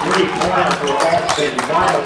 3-pointer for Austin Wild.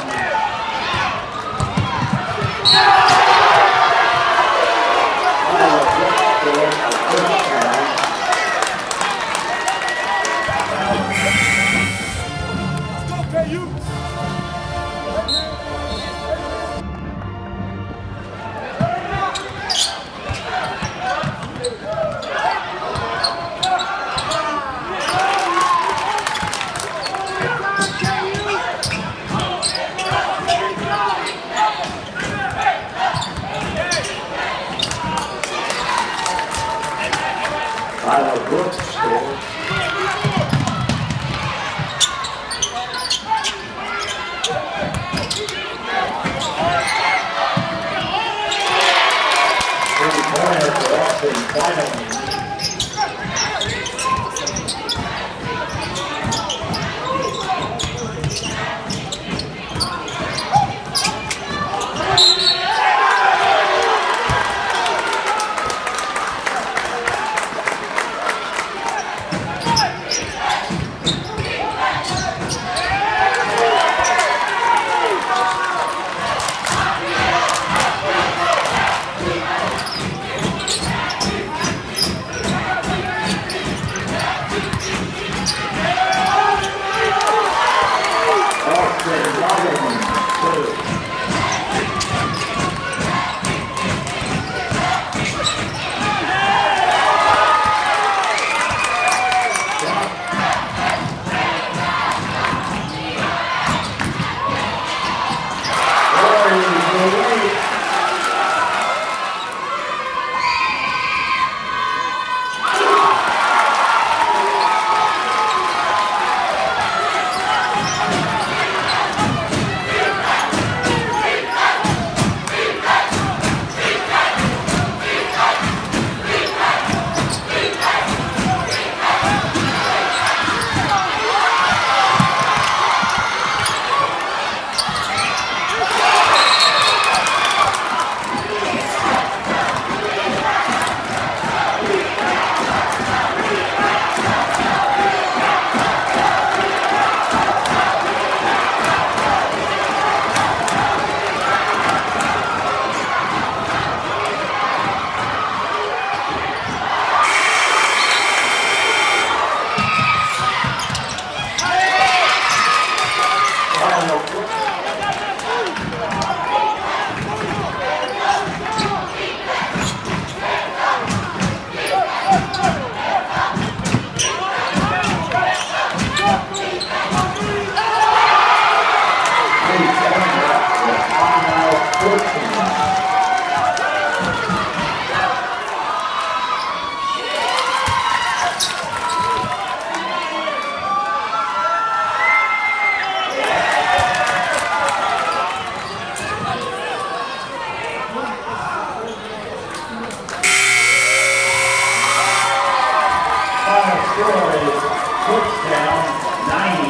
Score is Kutztown 90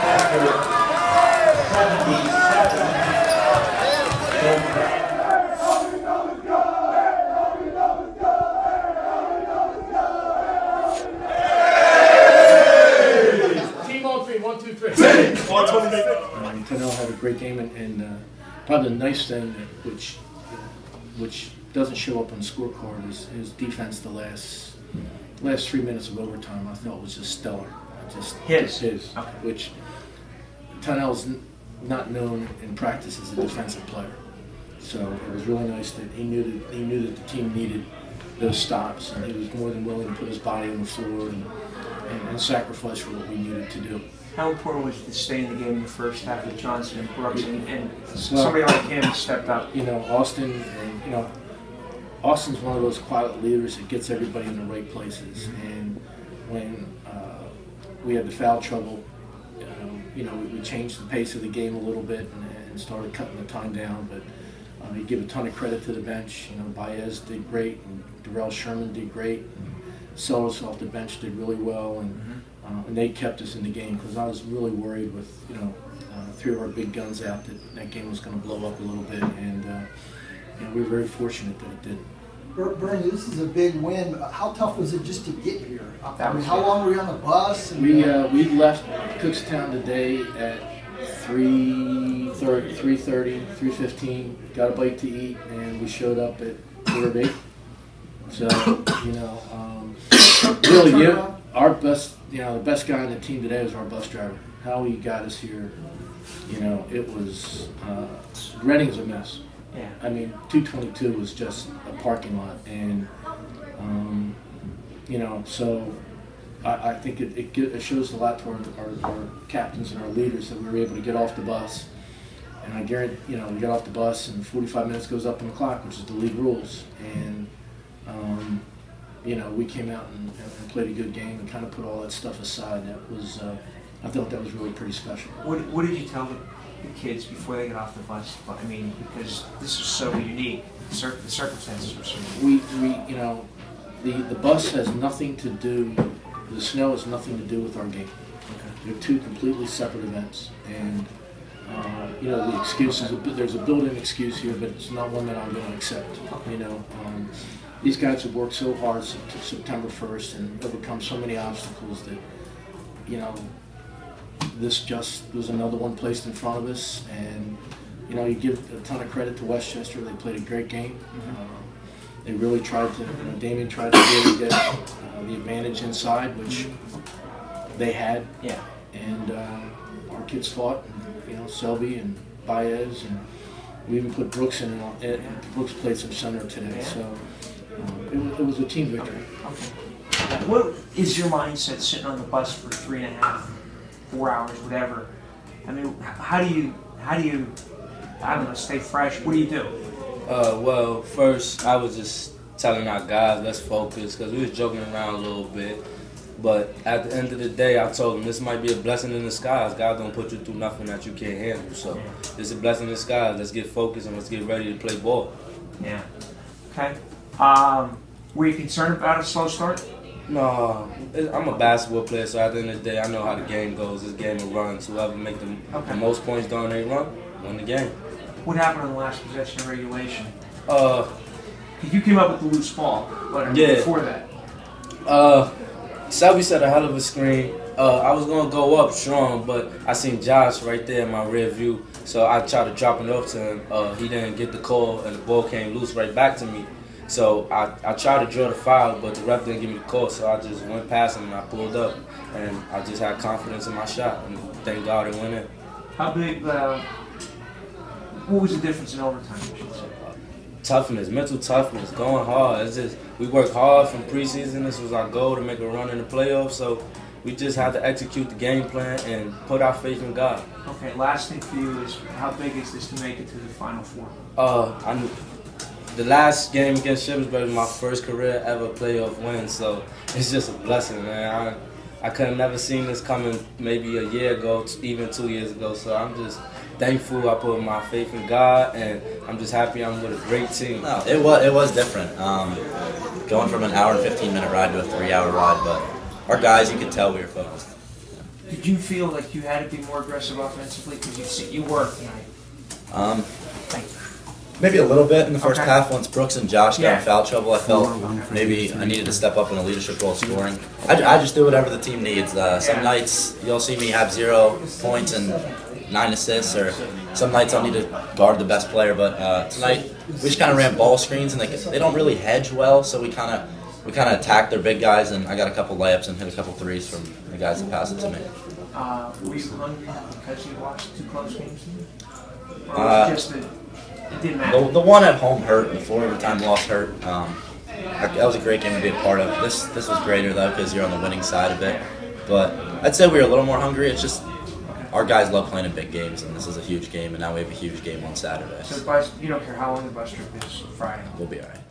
after 77. Team on three, 1, 2, 3. Tennell had a great game, and probably the nice thing which doesn't show up on the scorecard is his defense. The last 3 minutes of overtime, I thought was just stellar. His. Okay. Which Tennell's not known in practice as a defensive player, so it was really nice that he knew that the team needed those stops, and he was more than willing to put his body on the floor and sacrifice for what we needed to do. How important was it to stay in the game in the first half with Johnson and Brooks, and somebody like him stepped up? Austin's one of those quiet leaders that gets everybody in the right places. And when we had the foul trouble, we changed the pace of the game a little bit and started cutting the time down. But you give a ton of credit to the bench. Baez did great, and Darrell Sherman did great, and Sellers off the bench did really well, and they kept us in the game, because I was really worried with 3 of our big guns out that game was going to blow up a little bit, and we were very fortunate that it did. Bernie, this is a big win. How tough was it just to get here? That was how it. long were you on the bus? And, We left Kutztown today at 3:15. Got a bite to eat, and we showed up at 8:15. So really, our best, the best guy on the team today was our bus driver. How he got us here, it was Reading's a mess. Yeah. I mean, 222 was just a parking lot, and so I think it shows a lot to our captains and our leaders that we were able to get off the bus. And I guarantee, we get off the bus and 45 minutes goes up on the clock, which is the league rules. And we came out and played a good game and kind of put all that stuff aside. That was, I thought that was really pretty special. What did you tell the kids before they got off the bus? I mean, because this was so unique, the circumstances were so unique. The bus has nothing to do. The snow has nothing to do with our game. Okay. They're two completely separate events, and the excuses. There's a built-in excuse here, but it's not one that I'm going to accept. These guys have worked so hard to September 1st and overcome so many obstacles that this just was another one placed in front of us. And you give a ton of credit to Westchester. They played a great game. They really tried to. Damien tried to really get the advantage inside, which they had. Yeah. And our kids fought. Selby and Baez, and we even put Brooks in. Brooks played some center today, so it was a team victory. Okay. What is your mindset sitting on the bus for 3.5, 4 hours, whatever? I mean, how do you, I don't know, stay fresh? What do you do? Well, first I was just telling our guys, let's focus, because we was joking around a little bit. But at the end of the day, I told them this might be a blessing in disguise. God don't put you through nothing that you can't handle. So it's a blessing in disguise. Let's get focused and let's get ready to play ball. Yeah. Okay. Were you concerned about a slow start? No, I'm a basketball player, so at the end of the day, I know how the game goes. This game of runs. Whoever make the most points during their run, win the game. What happened on the last possession of regulation? You came up with the loose ball, but before that? Selby set a hell of a screen. I was going to go up strong, but I seen Josh right there in my rear view, so I tried to drop it off to him. He didn't get the call, and the ball came loose right back to me. So I tried to draw the foul, but the ref didn't give me the call, so I just went past him and I pulled up. And I just had confidence in my shot, and thank God it went in. How big, what was the difference in overtime, I should say? Toughness, mental toughness, going hard. It's just, we worked hard from preseason. This was our goal to make a run in the playoffs, so we just had to execute the game plan and put our faith in God. Okay, last thing for you is, how big is this to make it to the Final Four? The last game against Shippensburg was my first career ever playoff win, so it's just a blessing, man. I could have never seen this coming maybe a year ago, even 2 years ago, so I'm just thankful I put my faith in God, and I'm just happy I'm with a great team. No, it was different. Going from an hour and 15-minute ride to a 3-hour ride, but our guys, you could tell we were focused. Did you feel like you had to be more aggressive offensively? Because you worked tonight. Maybe a little bit in the first half once Brooks and Josh got in foul trouble. I felt maybe I needed to step up in a leadership role scoring. I just do whatever the team needs. Some nights you'll see me have 0 points and 9 assists, or some nights I'll need to guard the best player. But tonight we just kind of ran ball screens, and they don't really hedge well, so we kind of attacked their big guys, and I got a couple layups and hit a couple threes from the guys that passed it to me. Were you hungry because you watched 2 close games? Or was it just that it didn't matter? The one at home hurt, the 4 overtime loss hurt. That was a great game to be a part of. This was greater though, because you're on the winning side of it. But I'd say we were a little more hungry. It's just our guys love playing in big games, and this is a huge game, and now we have a huge game on Saturday. So you don't care how long the bus trip is Friday? We'll be all right.